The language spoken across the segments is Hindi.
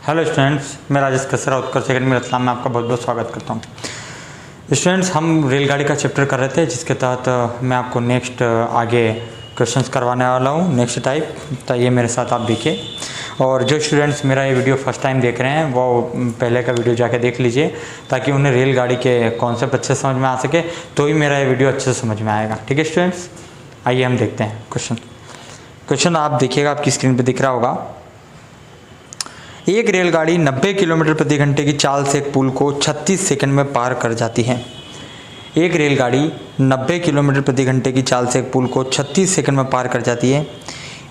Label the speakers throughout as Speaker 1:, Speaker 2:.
Speaker 1: हेलो स्टूडेंट्स, मैं राजेश कसरा उत्कर्ष अकेडमी रतलाम में आपका बहुत बहुत स्वागत करता हूँ। स्टूडेंट्स, हम रेलगाड़ी का चैप्टर कर रहे थे जिसके तहत मैं आपको नेक्स्ट आगे क्वेश्चंस करवाने वाला हूँ नेक्स्ट टाइप। तो ये मेरे साथ आप देखिए, और जो स्टूडेंट्स मेरा ये वीडियो फर्स्ट टाइम देख रहे हैं वो पहले का वीडियो जाके देख लीजिए ताकि उन्हें रेलगाड़ी के कॉन्सेप्ट अच्छे से समझ में आ सके, तो ही मेरा ये वीडियो अच्छे से समझ में आएगा। ठीक है स्टूडेंट्स, आइए हम देखते हैं क्वेश्चन आप देखिएगा, आपकी स्क्रीन पर दिख रहा होगा। एक रेलगाड़ी 90 किलोमीटर प्रति घंटे की चाल से एक पुल को 36 सेकंड में पार कर जाती है। एक रेलगाड़ी 90 किलोमीटर प्रति घंटे की चाल से एक पुल को 36 सेकंड में पार कर जाती है।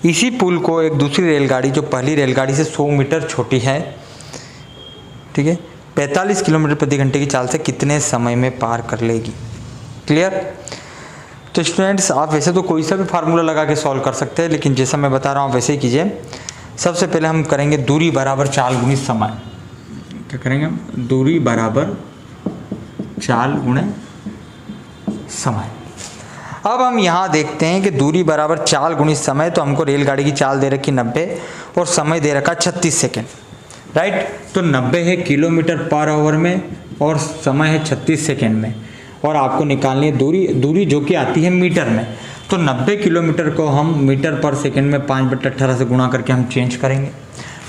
Speaker 1: इसी पुल को एक दूसरी रेलगाड़ी जो पहली रेलगाड़ी से 100 मीटर छोटी है, ठीक है, 45 किलोमीटर प्रति घंटे की चाल से कितने समय में पार कर लेगी। क्लियर? तो स्टूडेंट्स, आप वैसे तो कोई सा भी फार्मूला लगा के सॉल्व कर सकते हैं, लेकिन जैसा मैं बता रहा हूँ वैसे ही कीजिए। सबसे पहले हम करेंगे दूरी बराबर चाल गुणित समय। क्या करेंगे हम? दूरी बराबर चाल गुणित समय। अब हम यहाँ देखते हैं कि दूरी बराबर चाल गुणित समय, तो हमको रेलगाड़ी की चाल दे रखी 90 और समय दे रखा 36 सेकेंड, राइट। तो 90 है किलोमीटर पर आवर में और समय है 36 सेकेंड में, और आपको निकालनी है दूरी जो कि आती है मीटर में। तो 90 किलोमीटर को हम मीटर पर सेकंड में 5/18 से गुणा करके हम चेंज करेंगे।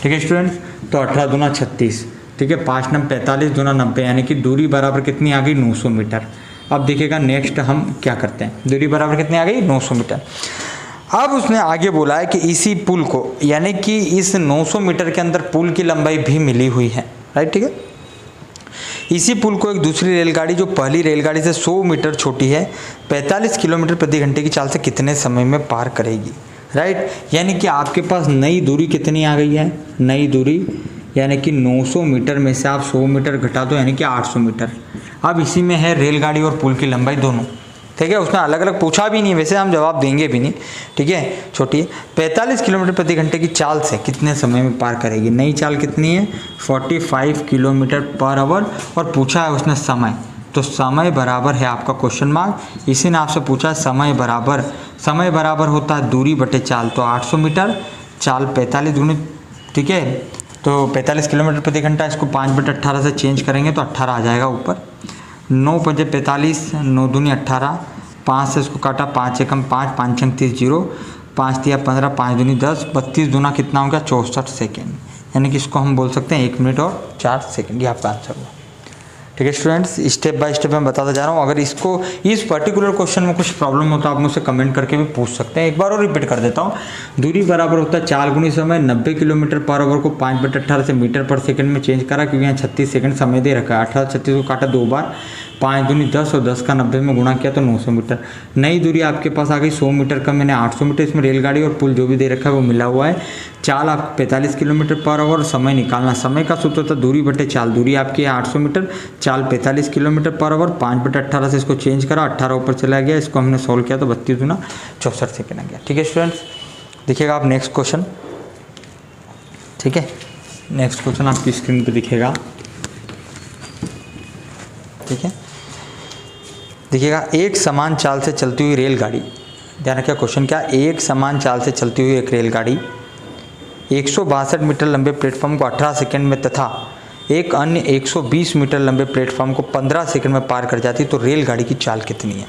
Speaker 1: ठीक है स्टूडेंट्स, तो 18 दूना 36, ठीक है, 5 9 45 दूना 90, यानी कि दूरी बराबर कितनी आ गई? 900 मीटर। अब देखिएगा नेक्स्ट हम क्या करते हैं। दूरी बराबर कितनी आ गई? 900 मीटर। अब उसने आगे बोला है कि इसी पुल को, यानी कि इस 900 मीटर के अंदर पुल की लंबाई भी मिली हुई है, राइट। ठीक है, इसी पुल को एक दूसरी रेलगाड़ी जो पहली रेलगाड़ी से 100 मीटर छोटी है 45 किलोमीटर प्रति घंटे की चाल से कितने समय में पार करेगी, राइट। यानी कि आपके पास नई दूरी कितनी आ गई है? नई दूरी यानी कि 900 मीटर में से आप 100 मीटर घटा दो, यानी कि 800 मीटर। अब इसी में है रेलगाड़ी और पुल की लंबाई दोनों, ठीक है। उसने अलग अलग पूछा भी नहीं, वैसे हम जवाब देंगे भी नहीं, ठीक है। छोटी 45 किलोमीटर प्रति घंटे की चाल से कितने समय में पार करेगी। नई चाल कितनी है? 45 किलोमीटर पर आवर, और पूछा है उसने समय, तो समय बराबर है आपका क्वेश्चन मार्क। इसी ने आपसे पूछा समय बराबर होता है दूरी बटे चाल, तो 800 मीटर, चाल 45 गुणित, ठीक है, तो 45 किलोमीटर प्रति घंटा। इसको 5/18 से चेंज करेंगे तो 18 आ जाएगा ऊपर। 9 × 5 = 45, 9 दूनी 18, 5 से इसको काटा, 5 एकम 5, 5 छंग 30, 0, 5 तिया 15, 5 दूनी 10, 32 दूना कितना हो गया? 64 सेकेंड। यानी कि इसको हम बोल सकते हैं 1 मिनट और 4 सेकेंड। ये आपका आंसर हुआ। ठीक है स्टूडेंट्स, स्टेप बाय स्टेप मैं बताता जा रहा हूँ। अगर इसको इस पर्टिकुलर क्वेश्चन में कुछ प्रॉब्लम हो तो आप मुझसे कमेंट करके भी पूछ सकते हैं। एक बार और रिपीट कर देता हूँ। दूरी बराबर होता है चाल गुणित समय। 90 किलोमीटर पर आवर को 5/18 से मीटर पर सेकंड में चेंज करा, क्योंकि यहाँ 36 सेकंड समय दे रखा है। 18 36 को काटा 2 बार, 5 दूनी 10 और 10 का 90 में गुणा किया तो 900 मीटर। नई दूरी आपके पास आ गई 100 मीटर का, मैंने 800 मीटर। इसमें रेलगाड़ी और पुल जो भी दे रखा है वो मिला हुआ है। चाल आप 45 किलोमीटर पर आवर, समय निकालना। समय का सूत्र था दूरी बटे चाल। दूरी आपकी है 800 मीटर, चाल 45 किलोमीटर पर आवर, 5/18 से इसको चेंज करा, 18 ऊपर चला गया, इसको हमने सॉल्व किया तो 32 दूना 64 सेकेंड आ गया। ठीक है स्टूडेंट्स, देखिएगा आप नेक्स्ट क्वेश्चन, ठीक है। नेक्स्ट क्वेश्चन आपकी स्क्रीन पर दिखेगा, ठीक है। देखिएगा, एक समान चाल से चलती हुई रेलगाड़ी, ध्यान रखिए क्वेश्चन क्या, एक समान चाल से चलती हुई एक रेलगाड़ी 162 मीटर लंबे प्लेटफॉर्म को 18 सेकंड में तथा एक अन्य 120 मीटर लंबे प्लेटफॉर्म को 15 सेकंड में पार कर जाती है, तो रेलगाड़ी की चाल कितनी है,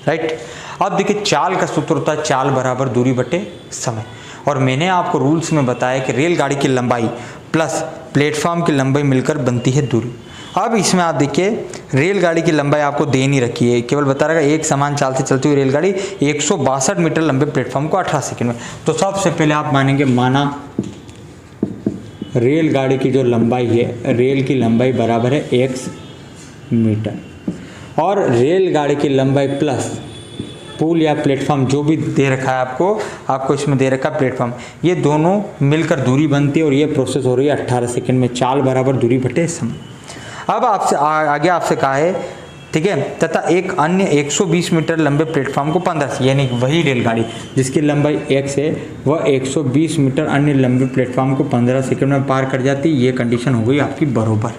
Speaker 1: राइट। अब देखिए, चाल का सूत्र होता है चाल बराबर दूरी बटे समय, और मैंने आपको रूल्स में बताया कि रेलगाड़ी की लंबाई प्लस प्लेटफॉर्म की लंबाई मिलकर बनती है दूरी। अब इसमें आप देखिए, रेलगाड़ी की लंबाई आपको दे नहीं रखी है, केवल बता रहा है एक समान चाल से चलती हुई रेलगाड़ी 162 मीटर लंबे प्लेटफॉर्म को 18 सेकंड में। तो सबसे पहले आप मानेंगे, माना रेलगाड़ी की जो लंबाई है, रेल की लंबाई बराबर है x मीटर, और रेलगाड़ी की लंबाई प्लस पुल या प्लेटफॉर्म जो भी दे रखा है आपको इसमें दे रखा है प्लेटफॉर्म, ये दोनों मिलकर दूरी बनती है, और ये प्रोसेस हो रही है 18 सेकंड में। चाल बराबर दूरी बटे समय। अब आपसे आगे आपसे कहा है, ठीक है, तथा एक अन्य 120 मीटर लंबे प्लेटफॉर्म को 15, यानी वही रेलगाड़ी जिसकी लंबाई x है वह 120 मीटर अन्य लंबे प्लेटफॉर्म को 15 सेकंड में पार कर जाती है। ये कंडीशन हो गई आपकी बरोबर,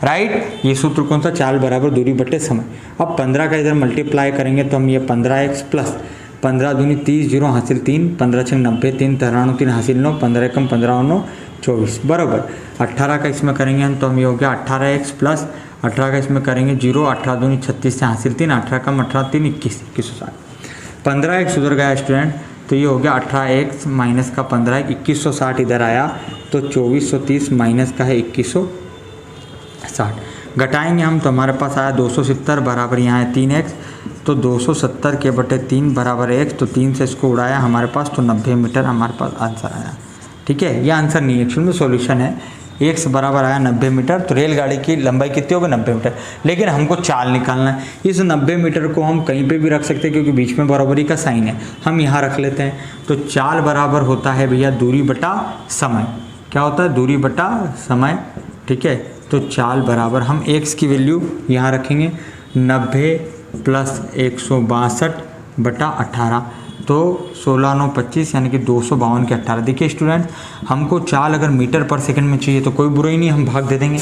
Speaker 1: राइट। ये सूत्र कौन सा? चाल बराबर दूरी बटे समय। अब 15 का इधर मल्टीप्लाई करेंगे तो हम ये 15x प्लस 15 दूनी 30, 0 हासिल 3, 15 छंग 90, 3 93 3 हासिल 9, 15 एकम 15 9, 24 बराबर 18 का इसमें करेंगे हम तो हम ये हो गया 18x प्लस 18 का इसमें करेंगे 0, 18 दूनी 36 से हासिल 3, 18 कम 18 3 21, 2160। 15x उधर गया स्टूडेंट, तो ये हो गया 18x माइनस का 15 2160 इधर आया, तो 2430 माइनस का है 2160, घटाएंगे हम तो हमारे पास आया 270 बराबर यहाँ है 3x, तो 270 के बटे 3 बराबर x, तो 3 से इसको उड़ाया हमारे पास तो 90 मीटर हमारे पास आंसर आया। ठीक है, यह आंसर नहीं है एक्चुअल में सॉल्यूशन है। x बराबर आया 90 मीटर, तो रेलगाड़ी की लंबाई कितनी होगी 90 मीटर, लेकिन हमको चाल निकालना है। इस 90 मीटर को हम कहीं पे भी रख सकते हैं क्योंकि बीच में बराबरी का साइन है, हम यहाँ रख लेते हैं। तो चाल बराबर होता है भैया दूरी बटा समय, क्या होता है दूरी बटा समय। ठीक है, तो चाल बराबर हम x की वैल्यू यहाँ रखेंगे 90 प्लस 162 बटा 18, तो 16 9 25 यानी कि 252 के 18। देखिए स्टूडेंट, हमको चाल अगर मीटर पर सेकंड में चाहिए तो कोई बुराई नहीं, हम भाग दे देंगे,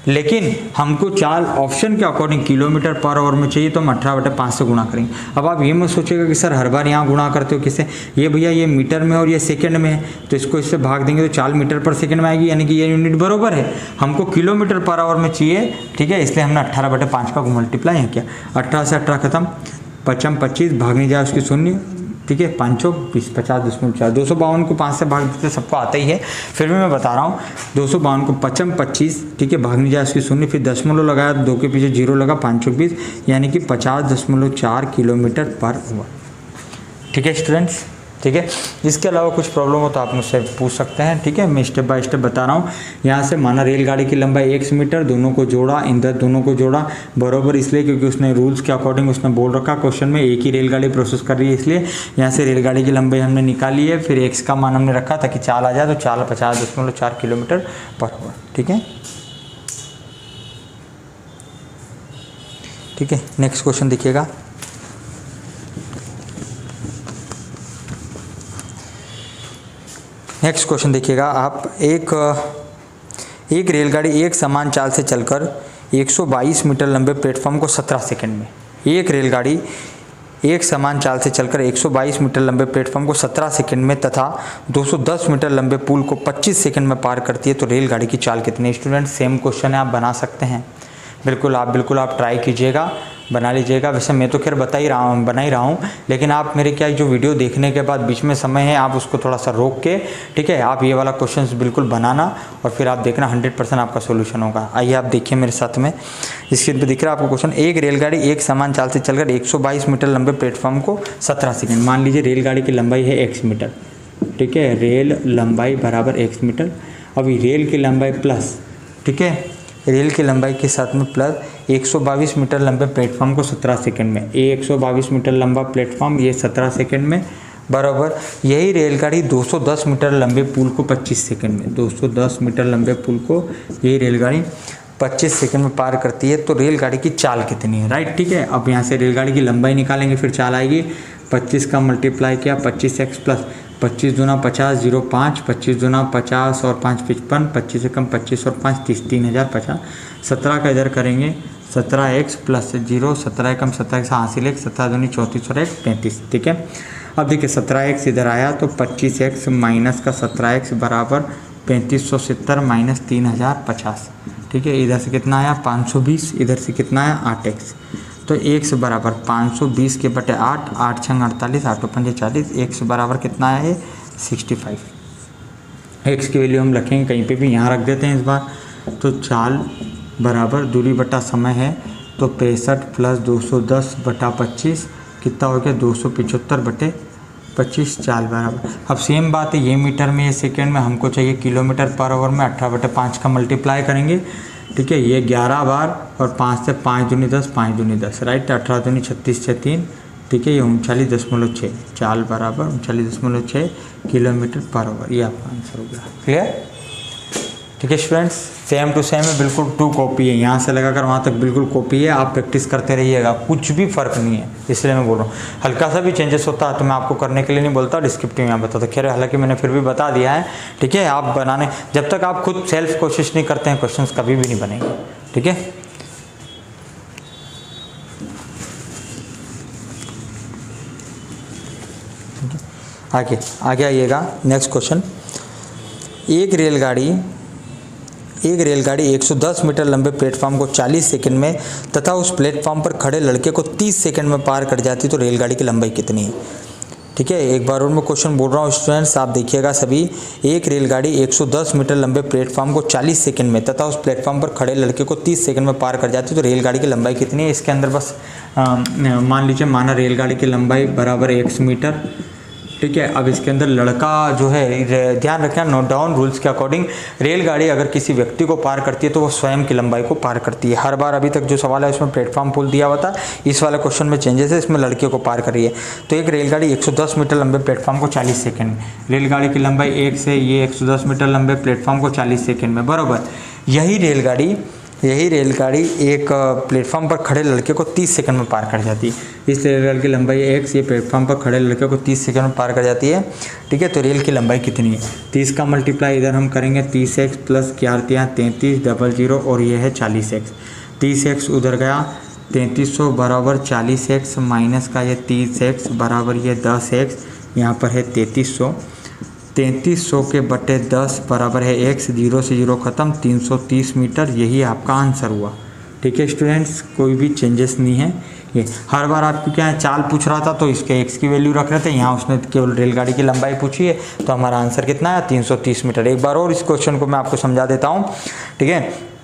Speaker 1: लेकिन हमको चाल ऑप्शन के अकॉर्डिंग किलोमीटर पर आवर में चाहिए तो हम 18/5 से गुणा करेंगे। अब आप ये मत सोचिएगा कि सर हर बार यहाँ गुणा करते हो किससे, ये भैया ये मीटर में और ये सेकंड में है, तो इसको इससे भाग देंगे तो चाल मीटर पर सेकंड में आएगी, यानी कि ये यूनिट बरोबर है, हमको किलोमीटर पर आवर में चाहिए। ठीक है, इसलिए हमने 18/5 का मल्टीप्लाई यहाँ किया। 18 से 18 खत्म, 55 25 भागने जाए उसकी शून्य। ठीक है, 5 20 50.4, 252 को 5 से भाग देते सबको आता ही है, फिर भी मैं बता रहा हूँ 252 को 55 25, ठीक है, भागने जाए उसकी शून्य, फिर दशमलव लगाया, 2 के पीछे 0 लगा, 5 20 यानी कि 50.4 किलोमीटर पर आवर। ठीक है स्टूडेंट्स, ठीक है। इसके अलावा कुछ प्रॉब्लम हो तो आप मुझसे पूछ सकते हैं। ठीक है, मैं स्टेप बाय स्टेप बता रहा हूँ। यहाँ से माना रेलगाड़ी की लंबाई 1 मीटर, दोनों को जोड़ा, इधर दोनों को जोड़ा बराबर, इसलिए क्योंकि उसने रूल्स के अकॉर्डिंग उसने बोल रखा क्वेश्चन में एक ही रेलगाड़ी प्रोसेस कर रही है, इसलिए यहाँ से रेलगाड़ी की लंबाई हमने निकाली है। फिर x का मान हमने रखा ताकि चाल आ जाए, तो चाल 50.4 किलोमीटर पर आवर। ठीक है, ठीक है। नेक्स्ट क्वेश्चन देखिएगा। नेक्स्ट क्वेश्चन देखिएगा आप, एक रेलगाड़ी एक समान चाल से चलकर 122 मीटर लंबे प्लेटफॉर्म को 17 सेकंड में, एक रेलगाड़ी एक समान चाल से चलकर 122 मीटर लंबे प्लेटफॉर्म को 17 सेकंड में तथा 210 मीटर लंबे पुल को 25 सेकंड में पार करती है, तो रेलगाड़ी की चाल कितनी है। स्टूडेंट सेम क्वेश्चन है, आप बना सकते हैं, बिल्कुल आप ट्राई कीजिएगा, बना लीजिएगा। वैसे मैं तो खैर बना ही रहा हूँ, लेकिन आप मेरे क्या जो वीडियो देखने के बाद बीच में समय है, आप उसको थोड़ा सा रोक के, ठीक है, आप ये वाला क्वेश्चंस बिल्कुल बनाना और फिर आप देखना 100% आपका सोल्यूशन होगा। आइए आप देखिए मेरे साथ में, स्क्रीन पे दिख रहा है आपको क्वेश्चन। एक रेलगाड़ी एक समान चाल से चलकर 122 मीटर लंबे प्लेटफॉर्म को 17 सेकेंड, मान लीजिए रेलगाड़ी की लंबाई है x मीटर, ठीक है, रेल लंबाई बराबर x मीटर। अभी रेल की लंबाई प्लस, ठीक है, रेल की लंबाई के साथ में प्लस 122 मीटर लंबे प्लेटफॉर्म को 17 सेकंड में, ये 122 मीटर लंबा प्लेटफॉर्म, ये 17 सेकंड में बराबर। यही रेलगाड़ी 210 मीटर लंबे पुल को 25 सेकंड में, 210 मीटर लंबे पुल को यही रेलगाड़ी 25 सेकंड में पार करती है, तो रेलगाड़ी की चाल कितनी है, राइट। ठीक है, अब यहाँ से रेलगाड़ी की लंबाई निकालेंगे, फिर चाल आएगी 25 का मल्टीप्लाई किया 25x प्लस 25 दूना 50 0 5, 25 दूना 50 और 5 55, 25 से कम 25 और 5 30, 3050। 17 का इधर करेंगे 17x प्लस 0, 17 कम 17 से हासिल 1, 17 दूनी 34 और 1 35। ठीक है, अब देखिए 17x इधर आया तो 25x माइनस का 17x बराबर 3570 माइनस 3050। ठीक है, इधर से कितना आया 520, इधर से कितना आया 8x, तो x बराबर 520 के बटे 8, 8 छंग 48, 8 पंजे 40, x बराबर कितना आया है 65। x की वैल्यू हम रखेंगे कहीं पे भी, यहाँ रख देते हैं इस बार। तो चाल बराबर दूरी बटा समय है, तो 65 प्लस 210 बटा 25 कितना हो गया 275 बटे 25, चाल बराबर। अब सेम बात है, ये मीटर में, ये सेकेंड में, हमको चाहिए किलोमीटर पर आवर में। 18/5 का मल्टीप्लाई करेंगे, ठीक है, ये 11 बार और 5 से 5 दूनी 10, 5 दूनी 10, राइट। 18 दूनी 36 से 3, ठीक है, ये 39.6, चाल बराबर 39.6 किलोमीटर पर आवर, ये आपका आंसर हो गया। क्लियर, ठीक है स्टूडेंट्स, सेम टू सेम है, बिल्कुल 2 कॉपी है, यहाँ से लगाकर वहाँ तक बिल्कुल कॉपी है। आप प्रैक्टिस करते रहिएगा, कुछ भी फ़र्क नहीं है, इसलिए मैं बोल रहा हूँ। हल्का सा भी चेंजेस होता है तो मैं आपको करने के लिए नहीं बोलता, डिस्क्रिप्टिव यहाँ बताता। खैर हालांकि मैंने फिर भी बता दिया है, ठीक है। आप बनाने, जब तक आप खुद सेल्फ कोशिश नहीं करते हैं, क्वेश्चंस कभी भी नहीं बनेंगे, ठीक है। आगे आइएगा, नेक्स्ट क्वेश्चन। एक रेलगाड़ी 110 मीटर लंबे प्लेटफॉर्म को 40 सेकंड में तथा उस प्लेटफॉर्म पर खड़े लड़के को 30 सेकंड में पार कर जाती तो रेलगाड़ी की लंबाई कितनी है। ठीक है, एक बार और मैं क्वेश्चन बोल रहा हूँ स्टूडेंट्स, आप देखिएगा सभी। एक रेलगाड़ी 110 मीटर लंबे प्लेटफॉर्म को 40 सेकंड में तथा उस प्लेटफॉर्म पर खड़े लड़के को 30 सेकंड में पार कर जाती तो रेलगाड़ी की लंबाई कितनी है। इसके अंदर बस मान लीजिए, माना रेलगाड़ी की लंबाई बराबर x मीटर। ठीक है, अब इसके अंदर लड़का जो है, ध्यान रखना नोट डाउन रूल्स के अकॉर्डिंग, रेलगाड़ी अगर किसी व्यक्ति को पार करती है तो वो स्वयं की लंबाई को पार करती है। हर बार अभी तक जो सवाल है उसमें प्लेटफॉर्म पुल दिया हुआ था, इस वाले क्वेश्चन में चेंजेस है, इसमें लड़के को पार कर रही है। तो एक रेलगाड़ी 110 मीटर लंबे प्लेटफॉर्म को 40 सेकेंड में, रेलगाड़ी की लंबाई 1 से ये 110 मीटर लंबे प्लेटफॉर्म को 40 सेकेंड में, बराबर। यही रेलगाड़ी एक प्लेटफॉर्म पर खड़े लड़के को 30 सेकंड में पार कर जाती है। इस रेलगाड़ी की लंबाई x, ये प्लेटफॉर्म पर खड़े लड़के को 30 सेकंड में पार कर जाती है। ठीक है, तो रेल की लंबाई कितनी है। 30 का मल्टीप्लाई इधर हम करेंगे 30x प्लस 33 और ये है 40x। 30x उधर गया, 3300 बराबर 40x माइनस का ये 30x बराबर ये 10x, यहाँ पर है 3300। 3300 के बटे 10 बराबर है x, 0 से 0 खत्म, 330 मीटर। यही आपका आंसर हुआ। ठीक है स्टूडेंट्स, कोई भी चेंजेस नहीं है। ये हर बार आपको क्या है, चाल पूछ रहा था तो इसके x की वैल्यू रख रहे थे, यहाँ उसने केवल रेलगाड़ी की लंबाई पूछी है तो हमारा आंसर कितना है 330 मीटर। एक बार और इस क्वेश्चन को मैं आपको समझा देता हूँ। ठीक है,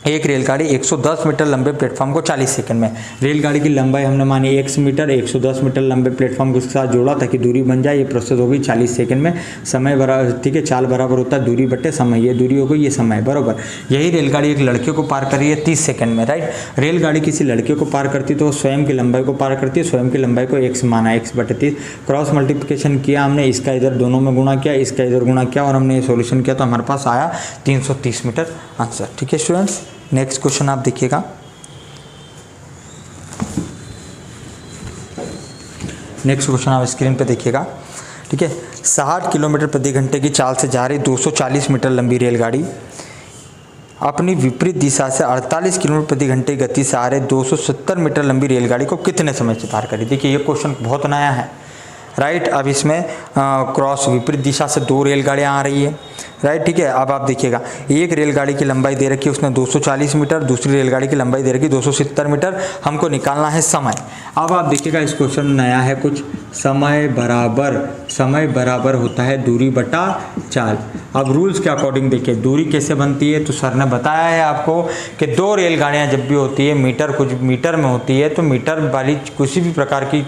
Speaker 1: एक रेलगाड़ी 110 मीटर लंबे प्लेटफॉर्म को 40 सेकंड में, रेलगाड़ी की लंबाई हमने मानी x मीटर, 110 मीटर लंबे प्लेटफॉर्म के साथ जोड़ा ताकि दूरी बन जाए। ये प्रोसेस होगी 40 सेकंड में। समय बराबर, ठीक है, चाल बराबर होता है दूरी बटे समय, ये दूरी हो गई, ये समय, बराबर। यही रेलगाड़ी एक लड़के को पार कर रही है 30 सेकंड में, राइट। रेलगाड़ी किसी लड़के को पार करती तो वो स्वयं की लंबाई को पार करती है, स्वयं की लंबाई को x माना, x बटे 30। क्रॉस मल्टीप्लिकेशन किया हमने, इसका इधर दोनों में गुणा किया, इसका इधर गुणा किया और हमने ये सोल्यूशन किया तो हमारे पास आया 330 मीटर आंसर। ठीक है स्टूडेंट्स, नेक्स्ट क्वेश्चन आप देखिएगा। नेक्स्ट क्वेश्चन आप स्क्रीन पे देखिएगा। ठीक है, 60 किलोमीटर प्रति घंटे की चाल से जा रही 240 मीटर लंबी रेलगाड़ी अपनी विपरीत दिशा से 48 किलोमीटर प्रति घंटे की गति से आ रहे 270 मीटर लंबी रेलगाड़ी को कितने समय से पार करी। देखिए ये क्वेश्चन बहुत नया है, राइट। अब इसमें क्रॉस विपरीत दिशा से 2 रेलगाड़ियाँ आ रही है, राइट। ठीक है, अब आप देखिएगा, एक रेलगाड़ी की लंबाई दे रखी है उसने 240 मीटर, दूसरी रेलगाड़ी की लंबाई दे रखी है 270 मीटर। हमको निकालना है समय। अब आप देखिएगा इस क्वेश्चन में नया है कुछ, समय बराबर होता है दूरी बटा चाल। अब रूल्स के अकॉर्डिंग देखिए दूरी कैसे बनती है, तो सर ने बताया है आपको कि 2 रेलगाड़ियाँ जब भी होती है मीटर कुछ मीटर में होती है तो मीटर वाली किसी भी प्रकार की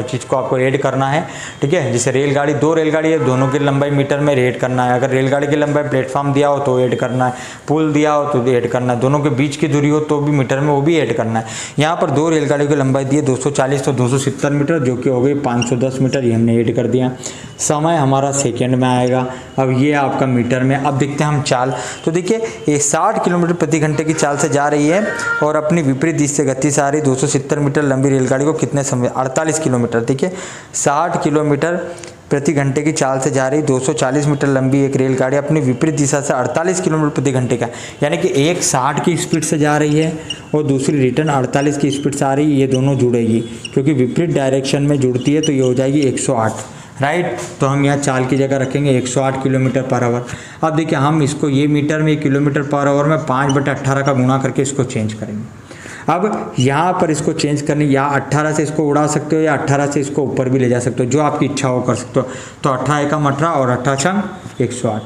Speaker 1: चीज़ को आपको ऐड करना है। ठीक है, जैसे रेलगाड़ी 2 रेलगाड़ी है, दोनों की लंबाई मीटर में ऐड करना है। अगर रेलगाड़ी की लंबाई प्लेटफॉर्म दिया हो तो ऐड करना है, पुल दिया हो तो ऐड करना है, दोनों के बीच की दूरी हो तो भी मीटर में वो भी ऐड करना है। यहाँ पर 2 रेलगाड़ियों की लंबाई दी है 240 तो 270 मीटर, जो कि हो गई 510 मीटर, ये हमने ऐड कर दिया। समय हमारा सेकेंड में आएगा। अब ये आपका मीटर में। अब देखते हैं हम चाल, तो देखिए ये 60 किलोमीटर प्रति घंटे की चाल से जा रही है और अपनी विपरीत दिशा से गति से आ रही 270 मीटर लंबी रेलगाड़ी को कितने समय, 48 किलोमीटर। देखिए 60 किलोमीटर प्रति घंटे की चाल से जा रही 240 मीटर लंबी एक रेलगाड़ी अपनी विपरीत दिशा से 48 किलोमीटर प्रति घंटे का, यानी कि एक 60 की स्पीड से जा रही है और दूसरी रिटर्न 48 की स्पीड से आ रही है। ये दोनों जुड़ेगी क्योंकि विपरीत डायरेक्शन में जुड़ती है तो ये हो जाएगी 108, राइट। तो हम यहाँ चाल की जगह रखेंगे 108 किलोमीटर पर आवर। अब देखिए हम इसको ये मीटर में किलोमीटर पर आवर में 5/18 का गुणा करके इसको चेंज करेंगे। अब यहाँ पर इसको चेंज करने, या 18 से इसको उड़ा सकते हो या 18 से इसको ऊपर भी ले जा सकते हो, जो आपकी इच्छा हो कर सकते हो। तो 18 एकम 18 और 18 छंग 108।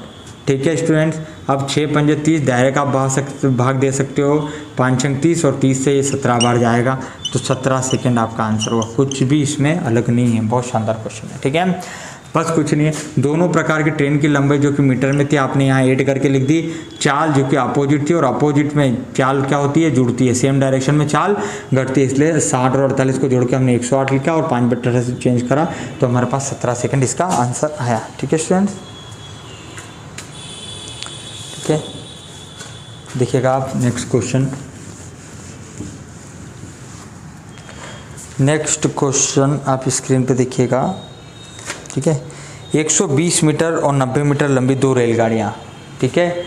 Speaker 1: ठीक है स्टूडेंट्स, अब 6 पंजे 30, दायरे का भाग दे सकते हो, 5 छंग 30 और 30 से ये 17 बार जाएगा तो 17 सेकेंड आपका आंसर होगा। कुछ भी इसमें अलग नहीं है, बहुत शानदार क्वेश्चन है। ठीक है, बस कुछ नहीं है। दोनों प्रकार की ट्रेन की लंबाई जो कि मीटर में थी आपने यहाँ ऐड करके लिख दी। चाल जो कि अपोजिट थी और अपोजिट में चाल क्या होती है, जुड़ती है, सेम डायरेक्शन में चाल घटती है, इसलिए 60 और 48 को जोड़ के हमने 108 लिखा और 5/18 से चेंज करा तो हमारे पास 17 सेकेंड इसका आंसर आया। ठीक है स्टूडेंट्स, ठीक है, देखिएगा आप नेक्स्ट क्वेश्चन। नेक्स्ट क्वेश्चन आप स्क्रीन पे देखिएगा। ठीक है, 120 मीटर और 90 मीटर लंबी 2 रेलगाड़ियाँ। ठीक है,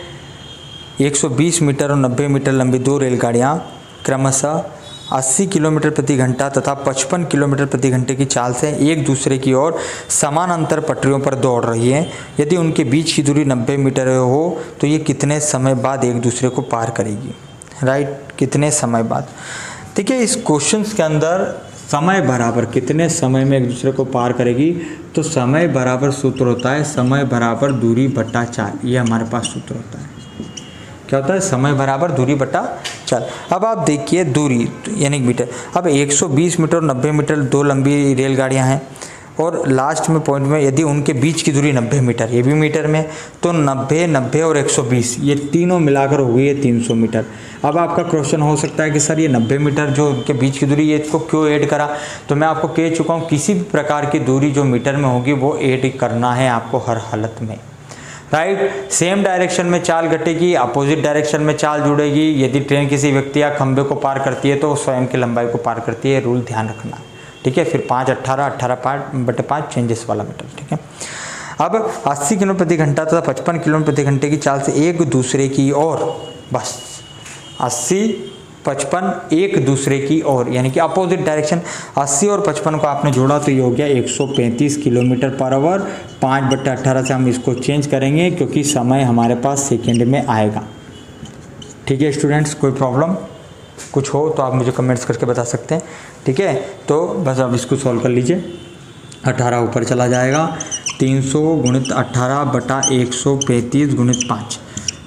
Speaker 1: 120 मीटर और 90 मीटर लंबी 2 रेलगाड़ियाँ क्रमशः 80 किलोमीटर प्रति घंटा तथा 55 किलोमीटर प्रति घंटे की चाल से एक दूसरे की ओर समानांतर पटरियों पर दौड़ रही है। यदि उनके बीच की दूरी 90 मीटर हो तो ये कितने समय बाद एक दूसरे को पार करेगी? राइट, कितने समय बाद। देखिए इस क्वेश्चन के अंदर समय बराबर कितने समय में एक दूसरे को पार करेगी, तो समय बराबर सूत्र होता है समय बराबर दूरी बटा चाल। ये हमारे पास सूत्र होता है। क्या होता है? समय बराबर दूरी बटा चाल। अब आप देखिए दूरी यानी मीटर। अब 120 मीटर और 90 मीटर दो लंबी रेलगाड़ियां हैं और लास्ट में पॉइंट में यदि उनके बीच की दूरी 90 मीटर, ये भी मीटर में, तो 90, 90 और 120 ये तीनों मिलाकर हो गई है 300 मीटर। अब आपका क्वेश्चन हो सकता है कि सर ये 90 मीटर जो उनके बीच की दूरी ये इसको क्यों ऐड करा? तो मैं आपको कह चुका हूँ किसी भी प्रकार की दूरी जो मीटर में होगी वो ऐड करना है आपको हर हालत में। राइट, सेम डायरेक्शन में चाल घटेगी, अपोजिट डायरेक्शन में चाल जुड़ेगी। यदि ट्रेन किसी व्यक्ति या खंबे को पार करती है तो स्वयं की लंबाई को पार करती है। रूल ध्यान रखना, ठीक है। फिर 5, 18, 18/5 चेंजेस वाला मीटर, ठीक है। अब 80 किलोमीटर प्रति घंटा तथा 55 किलोमीटर प्रति घंटे की चाल से एक दूसरे की ओर, बस 80, 55 एक दूसरे की ओर यानी कि अपोजिट डायरेक्शन। 80 और 55 को आपने जोड़ा तो ये हो गया 135 किलोमीटर पर आवर। 5/18 से हम इसको चेंज करेंगे क्योंकि समय हमारे पास सेकेंड में आएगा। ठीक है स्टूडेंट्स, कोई प्रॉब्लम कुछ हो तो आप मुझे कमेंट्स करके बता सकते हैं, ठीक है। तो बस अब इसको सॉल्व कर लीजिए। 18 ऊपर चला जाएगा, 300 गुणित 18 बटा 135 गुणित 5,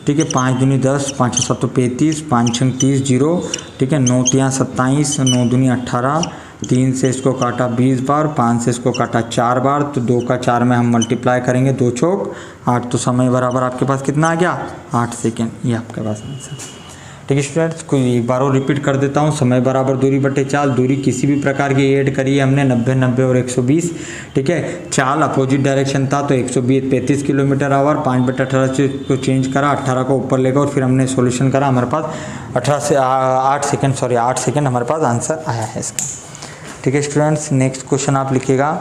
Speaker 1: ठीक है। 5 दूनी 10, 5 7 35, 5 6 30, 0, ठीक है। 9 3 27, 9 दूनी 18, 3 से इसको काटा 20 बार, 5 से इसको काटा 4 बार, तो 2 का 4 में हम मल्टीप्लाई करेंगे, 2 चौक 8, तो समय बराबर आपके पास कितना आ गया? 8 सेकेंड। ये आपके पास आंसर। ठीक है स्टूडेंट्स, कोई एक बार और रिपीट कर देता हूँ। समय बराबर दूरी बटे चाल। दूरी किसी भी प्रकार की ऐड करी है हमने 90, 90 और 120, ठीक है। चाल अपोजिट डायरेक्शन था तो 120 35 किलोमीटर आवर। 5/18 से को चेंज करा, 18 को ऊपर लेगा और फिर हमने सॉल्यूशन करा। हमारे पास 8 सेकेंड हमारे पास आंसर आया है इसका। ठीक है स्टूडेंट्स, नेक्स्ट क्वेश्चन आप लिखिएगा,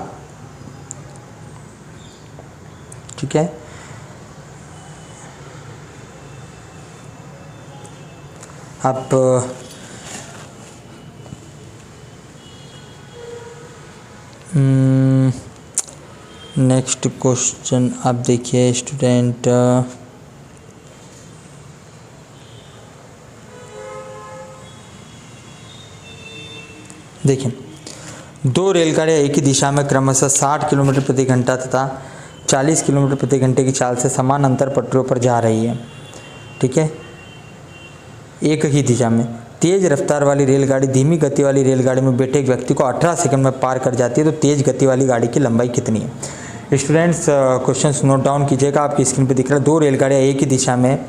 Speaker 1: ठीक है। आप नेक्स्ट क्वेश्चन आप देखिए स्टूडेंट, देखिए दो रेलगाड़ियाँ एक ही दिशा में क्रमशः 60 किलोमीटर प्रति घंटा तथा 40 किलोमीटर प्रति घंटे की चाल से समान अंतर पटरियों पर जा रही है, ठीक है, एक ही दिशा में। तेज रफ्तार वाली रेलगाड़ी धीमी गति वाली रेलगाड़ी में बैठे एक व्यक्ति को 18 सेकंड में पार कर जाती है, तो तेज गति वाली गाड़ी की लंबाई कितनी है? स्टूडेंट्स क्वेश्चंस नोट डाउन कीजिएगा, आपकी स्क्रीन पे दिख रहा है। दो रेलगाड़ियाँ एक ही दिशा में,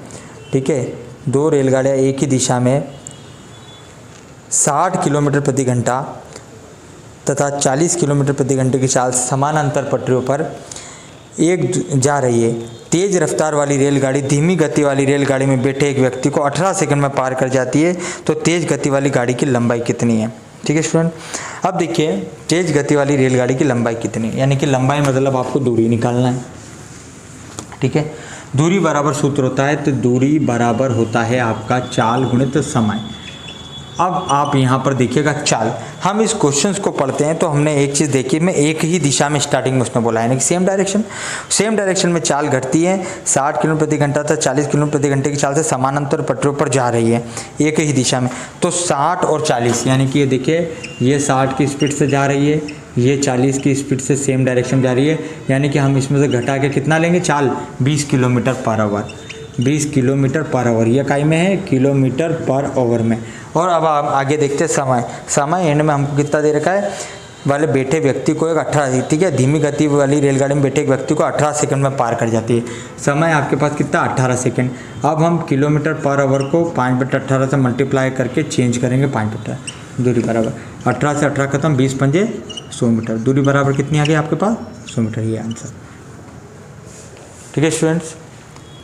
Speaker 1: ठीक है, दो रेलगाड़ियाँ एक ही दिशा में 60 किलोमीटर प्रति घंटा तथा 40 किलोमीटर प्रति घंटे की चाल से समान अंतर पटरियों पर एक जा रही है। तेज रफ्तार वाली रेलगाड़ी धीमी गति वाली रेलगाड़ी में बैठे एक व्यक्ति को 18 सेकंड में पार कर जाती है, तो तेज गति वाली गाड़ी की लंबाई कितनी है? ठीक है स्टूडेंट, अब देखिए तेज गति वाली रेलगाड़ी की लंबाई कितनी है, यानी कि लंबाई मतलब आपको दूरी निकालना है, ठीक है। दूरी बराबर सूत्र होता है, तो दूरी बराबर होता है आपका चाल गुणित समय। अब आप यहाँ पर देखिएगा चाल, हम इस क्वेश्चंस को पढ़ते हैं तो हमने एक चीज़ देखी, मैं एक ही दिशा में स्टार्टिंग में उसने बोला है, यानी कि सेम डायरेक्शन में चाल घटती है। 60 किलोमीटर प्रति घंटा तथा 40 किलोमीटर प्रति घंटे की चाल से समानांतर पटरियों पर जा रही है एक ही दिशा में। तो 60 और 40 यानी कि ये देखिए, ये 60 की स्पीड से जा रही है, ये 40 की स्पीड से सेम डायरेक्शन जा रही है, यानी कि हम इसमें से घटा के कितना लेंगे चाल? 20 kilometre per hour. 20 kilometre per hour, ये इकाई में है किलोमीटर पर आवर में। और अब आप आगे देखते हैं समय एंड में हमको कितना दे रखा है? वाले बैठे व्यक्ति को एक 18, ठीक है, धीमी गति वाली रेलगाड़ी में बैठे एक व्यक्ति को 18 सेकंड में पार कर जाती है। समय आपके पास कितना? 18 सेकंड। अब हम किलोमीटर पर आवर को 5/18 से मल्टीप्लाई करके चेंज करेंगे 5/18, दूरी बराबर 18 से 18 खत्म, 20 पंजे 100 मीटर। दूरी बराबर कितनी आ गई आपके पास? 100 मीटर, ये आंसर। ठीक है स्टूडेंट्स,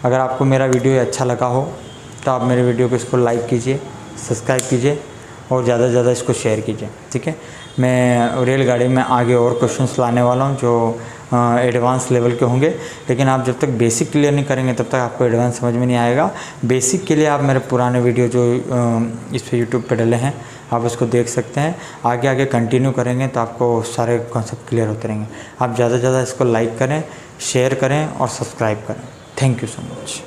Speaker 1: अगर आपको मेरा वीडियो अच्छा लगा हो तो आप मेरे वीडियो को इसको लाइक कीजिए, सब्सक्राइब कीजिए और ज़्यादा से ज़्यादा इसको शेयर कीजिए, ठीक है। मैं रेलगाड़ी में आगे और क्वेश्चंस लाने वाला हूँ जो एडवांस लेवल के होंगे। लेकिन आप जब तक बेसिक क्लियर नहीं करेंगे तब तक आपको एडवांस समझ में नहीं आएगा। बेसिक के लिए आप मेरे पुराने वीडियो जो इस पे यूट्यूब पे डले हैं आप उसको देख सकते हैं। आगे आगे कंटिन्यू करेंगे तो आपको सारे कॉन्सेप्ट क्लियर होते रहेंगे। आप ज़्यादा से ज़्यादा इसको लाइक करें, शेयर करें और सब्सक्राइब करें। Thank you so much.